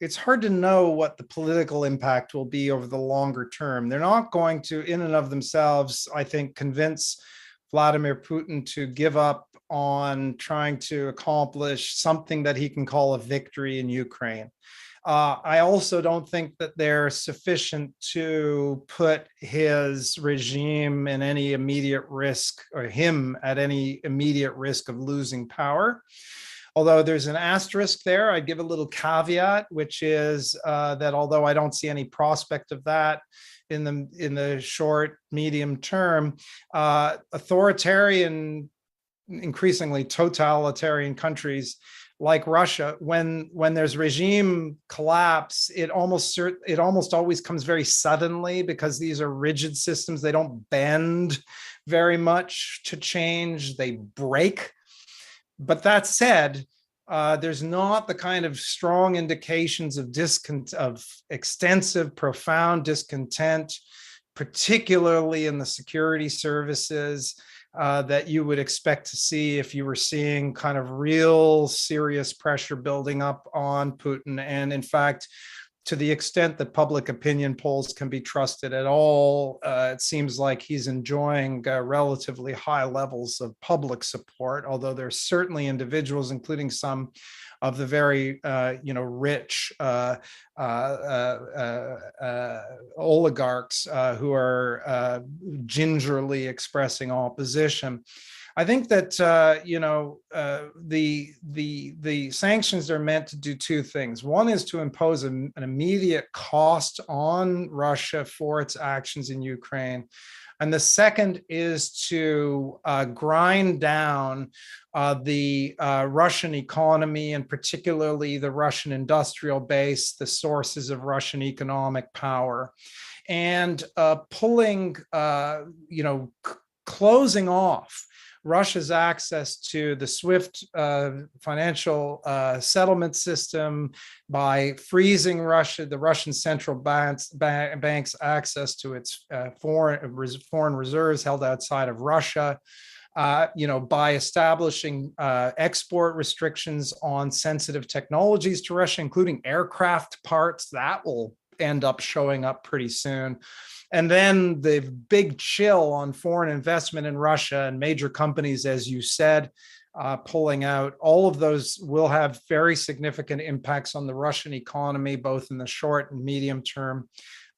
[SPEAKER 8] it's hard to know what the political impact will be over the longer term. They're not going to, in and of themselves, I think, convince Vladimir Putin to give up on trying to accomplish something that he can call a victory in Ukraine. I also don't think that they're sufficient to put his regime in any immediate risk, or him at any immediate risk of losing power. Although there's an asterisk there, I'd give a little caveat, which is that although I don't see any prospect of that in the short, medium term, authoritarian, increasingly totalitarian countries like Russia, when there's regime collapse, it almost always comes very suddenly, because these are rigid systems. They don't bend very much to change, they break. But that said, there's not the kind of strong indications of extensive, profound discontent, particularly in the security services, that you would expect to see if you were seeing kind of real serious pressure building up on Putin. And in fact, to the extent that public opinion polls can be trusted at all, it seems like he's enjoying relatively high levels of public support, although there's certainly individuals, including some of the very rich oligarchs who are gingerly expressing opposition. I think that the sanctions are meant to do two things. One is to impose an immediate cost on Russia for its actions in Ukraine. And the second is to grind down the Russian economy, and particularly the Russian industrial base, the sources of Russian economic power, and closing off Russia's access to the SWIFT financial settlement system by freezing the Russian central bank's access to its foreign reserves held outside of Russia, by establishing export restrictions on sensitive technologies to Russia, including aircraft parts. That will end up showing up pretty soon. And then the big chill on foreign investment in Russia and major companies, as you said, pulling out. All of those will have very significant impacts on the Russian economy, both in the short and medium term.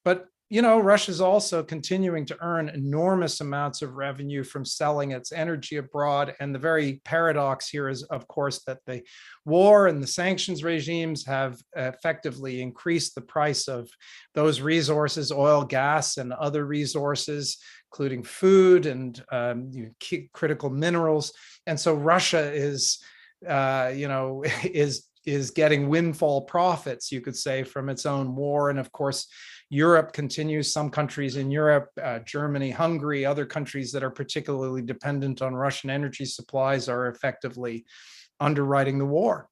[SPEAKER 8] But Russia's also continuing to earn enormous amounts of revenue from selling its energy abroad. And the very paradox here is, of course, that the war and the sanctions regimes have effectively increased the price of those resources, oil, gas, and other resources, including food and critical minerals. And so Russia is getting windfall profits, you could say, from its own war. And of course, Europe continues, some countries in Europe, Germany, Hungary, other countries that are particularly dependent on Russian energy supplies are effectively underwriting the war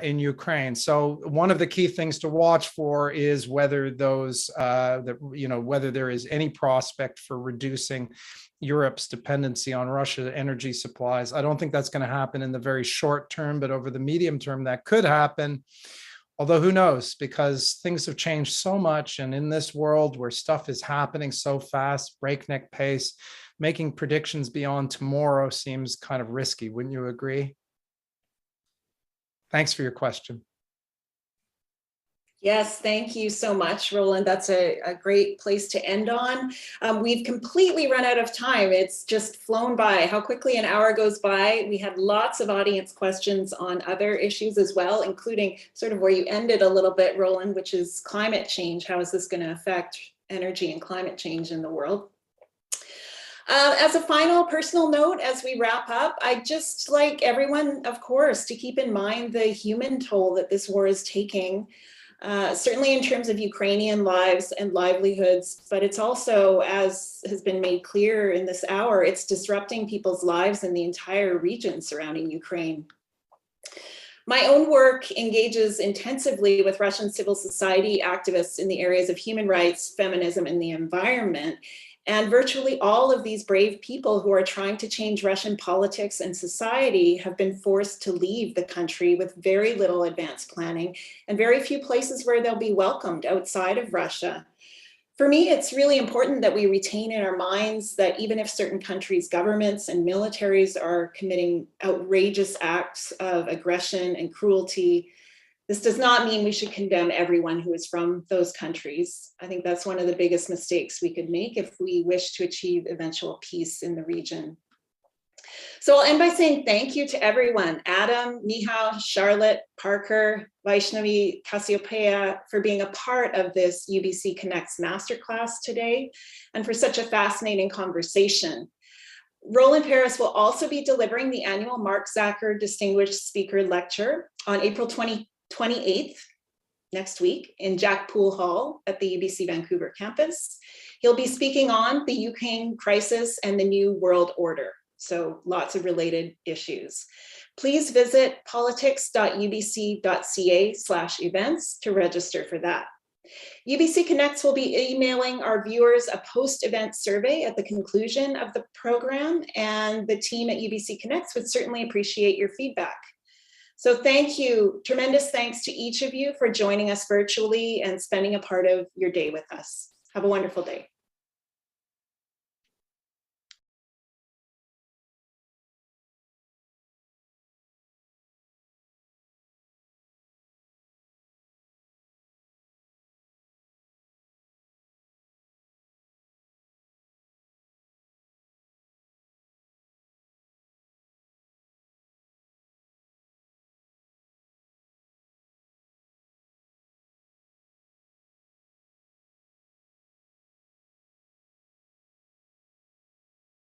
[SPEAKER 8] in Ukraine. So one of the key things to watch for is whether whether there is any prospect for reducing Europe's dependency on Russia's energy supplies. I don't think that's going to happen in the very short term, but over the medium term, that could happen. Although who knows, because things have changed so much. And in this world where stuff is happening so fast, breakneck pace, making predictions beyond tomorrow seems kind of risky. Wouldn't you agree? Thanks for your question.
[SPEAKER 6] Yes, thank you so much, Roland. That's a great place to end on. We've completely run out of time. It's just flown by. How quickly an hour goes by. We had lots of audience questions on other issues as well, including sort of where you ended a little bit, Roland, which is climate change. How is this going to affect energy and climate change in the world? As a final personal note, as we wrap up, I'd just like everyone, of course, to keep in mind the human toll that this war is taking. certainly in terms of Ukrainian lives and livelihoods, but it's also, as has been made clear in this hour, it's disrupting people's lives in the entire region surrounding Ukraine. My own work engages intensively with Russian civil society activists in the areas of human rights, feminism, and the environment. And virtually all of these brave people who are trying to change Russian politics and society have been forced to leave the country with very little advanced planning and very few places where they'll be welcomed outside of Russia. For me, it's really important that we retain in our minds that even if certain countries' governments and militaries are committing outrageous acts of aggression and cruelty, this does not mean we should condemn everyone who is from those countries. I think that's one of the biggest mistakes we could make if we wish to achieve eventual peace in the region. So I'll end by saying thank you to everyone, Adam, Michał, Charlotte, Parker, Vaishnavi, Cassiopeia, for being a part of this UBC Connects Masterclass today and for such a fascinating conversation. Roland Paris will also be delivering the annual Mark Zacher Distinguished Speaker Lecture on April 28th, next week, in Jack Poole Hall at the UBC Vancouver campus. He'll be speaking on the Ukraine crisis and the New World Order. So lots of related issues. Please visit politics.ubc.ca/events to register for that. UBC Connects will be emailing our viewers a post-event survey at the conclusion of the program, and the team at UBC Connects would certainly appreciate your feedback. So thank you, tremendous thanks to each of you for joining us virtually and spending a part of your day with us. Have a wonderful day.